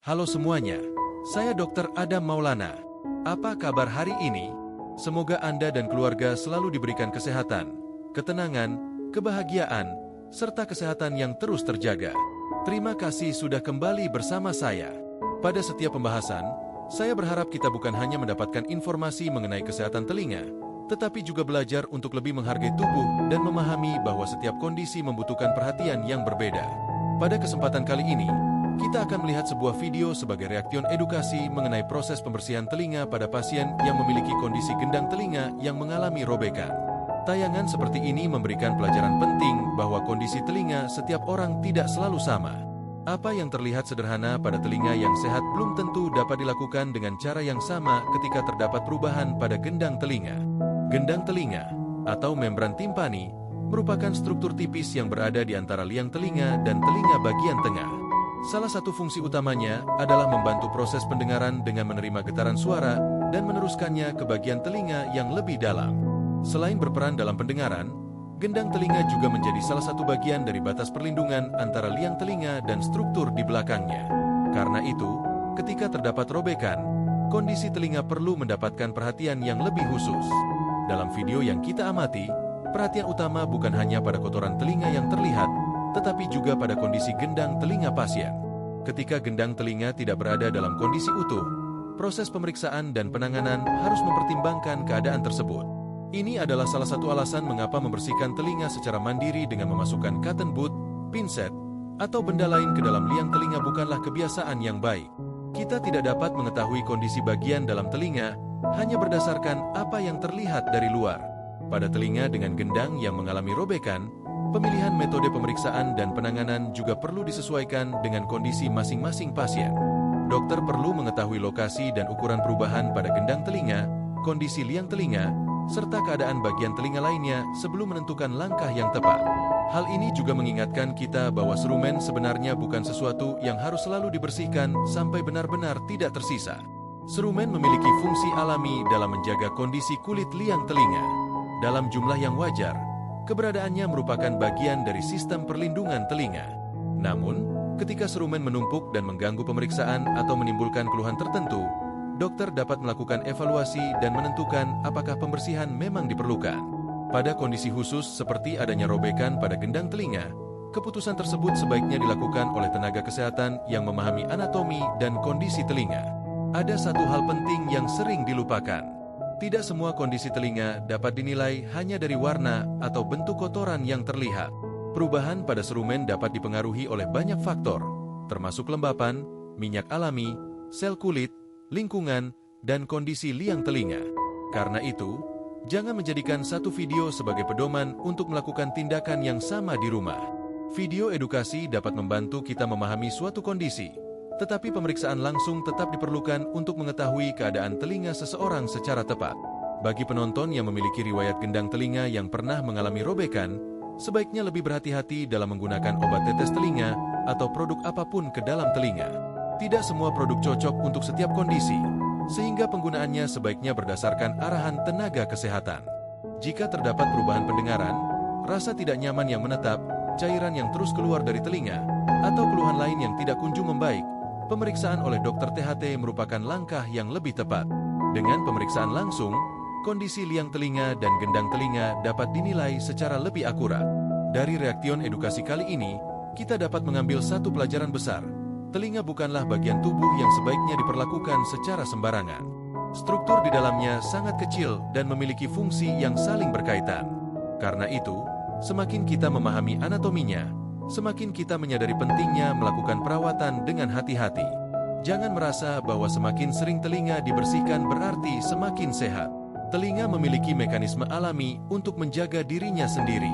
Halo semuanya, saya Dr. Adam Maulana. Apa kabar hari ini? Semoga Anda dan keluarga selalu diberikan kesehatan, ketenangan, kebahagiaan, serta kesehatan yang terus terjaga. Terima kasih sudah kembali bersama saya. Pada setiap pembahasan, saya berharap kita bukan hanya mendapatkan informasi mengenai kesehatan telinga, tetapi juga belajar untuk lebih menghargai tubuh dan memahami bahwa setiap kondisi membutuhkan perhatian yang berbeda. Pada kesempatan kali ini, kita akan melihat sebuah video sebagai reaktion edukasi mengenai proses pembersihan telinga pada pasien yang memiliki kondisi gendang telinga yang mengalami robekan. Tayangan seperti ini memberikan pelajaran penting bahwa kondisi telinga setiap orang tidak selalu sama. Apa yang terlihat sederhana pada telinga yang sehat belum tentu dapat dilakukan dengan cara yang sama ketika terdapat perubahan pada gendang telinga. Gendang telinga, atau membran timpani, merupakan struktur tipis yang berada di antara liang telinga dan telinga bagian tengah. Salah satu fungsi utamanya adalah membantu proses pendengaran dengan menerima getaran suara dan meneruskannya ke bagian telinga yang lebih dalam. Selain berperan dalam pendengaran, gendang telinga juga menjadi salah satu bagian dari batas perlindungan antara liang telinga dan struktur di belakangnya. Karena itu, ketika terdapat robekan, kondisi telinga perlu mendapatkan perhatian yang lebih khusus. Dalam video yang kita amati, perhatian utama bukan hanya pada kotoran telinga yang terlihat, tetapi juga pada kondisi gendang telinga pasien. Ketika gendang telinga tidak berada dalam kondisi utuh, proses pemeriksaan dan penanganan harus mempertimbangkan keadaan tersebut. Ini adalah salah satu alasan mengapa membersihkan telinga secara mandiri dengan memasukkan cotton bud, pinset, atau benda lain ke dalam liang telinga bukanlah kebiasaan yang baik. Kita tidak dapat mengetahui kondisi bagian dalam telinga hanya berdasarkan apa yang terlihat dari luar. Pada telinga dengan gendang yang mengalami robekan, pemilihan metode pemeriksaan dan penanganan juga perlu disesuaikan dengan kondisi masing-masing pasien. Dokter perlu mengetahui lokasi dan ukuran perubahan pada gendang telinga, kondisi liang telinga, serta keadaan bagian telinga lainnya sebelum menentukan langkah yang tepat. Hal ini juga mengingatkan kita bahwa serumen sebenarnya bukan sesuatu yang harus selalu dibersihkan sampai benar-benar tidak tersisa. Serumen memiliki fungsi alami dalam menjaga kondisi kulit liang telinga. Dalam jumlah yang wajar, keberadaannya merupakan bagian dari sistem perlindungan telinga. Namun, ketika serumen menumpuk dan mengganggu pemeriksaan atau menimbulkan keluhan tertentu, dokter dapat melakukan evaluasi dan menentukan apakah pembersihan memang diperlukan. Pada kondisi khusus seperti adanya robekan pada gendang telinga, keputusan tersebut sebaiknya dilakukan oleh tenaga kesehatan yang memahami anatomi dan kondisi telinga. Ada satu hal penting yang sering dilupakan. Tidak semua kondisi telinga dapat dinilai hanya dari warna atau bentuk kotoran yang terlihat. Perubahan pada serumen dapat dipengaruhi oleh banyak faktor, termasuk kelembapan, minyak alami, sel kulit, lingkungan, dan kondisi liang telinga. Karena itu, jangan menjadikan satu video sebagai pedoman untuk melakukan tindakan yang sama di rumah. Video edukasi dapat membantu kita memahami suatu kondisi, tetapi pemeriksaan langsung tetap diperlukan untuk mengetahui keadaan telinga seseorang secara tepat. Bagi penonton yang memiliki riwayat gendang telinga yang pernah mengalami robekan, sebaiknya lebih berhati-hati dalam menggunakan obat tetes telinga atau produk apapun ke dalam telinga. Tidak semua produk cocok untuk setiap kondisi, sehingga penggunaannya sebaiknya berdasarkan arahan tenaga kesehatan. Jika terdapat perubahan pendengaran, rasa tidak nyaman yang menetap, cairan yang terus keluar dari telinga, atau keluhan lain yang tidak kunjung membaik, pemeriksaan oleh dokter THT merupakan langkah yang lebih tepat. Dengan pemeriksaan langsung, kondisi liang telinga dan gendang telinga dapat dinilai secara lebih akurat. Dari reaktion edukasi kali ini, kita dapat mengambil satu pelajaran besar. Telinga bukanlah bagian tubuh yang sebaiknya diperlakukan secara sembarangan. Struktur di dalamnya sangat kecil dan memiliki fungsi yang saling berkaitan. Karena itu, semakin kita memahami anatominya, semakin kita menyadari pentingnya melakukan perawatan dengan hati-hati. Jangan merasa bahwa semakin sering telinga dibersihkan berarti semakin sehat. Telinga memiliki mekanisme alami untuk menjaga dirinya sendiri.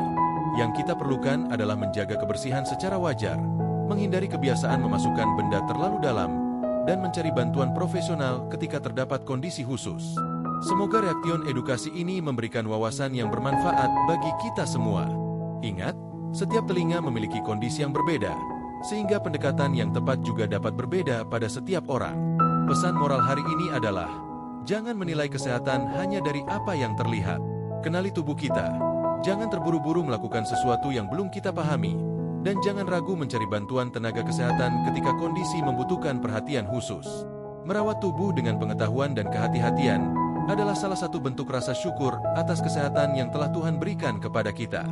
Yang kita perlukan adalah menjaga kebersihan secara wajar, menghindari kebiasaan memasukkan benda terlalu dalam, dan mencari bantuan profesional ketika terdapat kondisi khusus. Semoga reaktion edukasi ini memberikan wawasan yang bermanfaat bagi kita semua. Ingat, setiap telinga memiliki kondisi yang berbeda, sehingga pendekatan yang tepat juga dapat berbeda pada setiap orang. Pesan moral hari ini adalah, jangan menilai kesehatan hanya dari apa yang terlihat. Kenali tubuh kita. Jangan terburu-buru melakukan sesuatu yang belum kita pahami, Dan jangan ragu mencari bantuan tenaga kesehatan ketika kondisi membutuhkan perhatian khusus. Merawat tubuh dengan pengetahuan dan kehati-hatian adalah salah satu bentuk rasa syukur atas kesehatan yang telah Tuhan berikan kepada kita.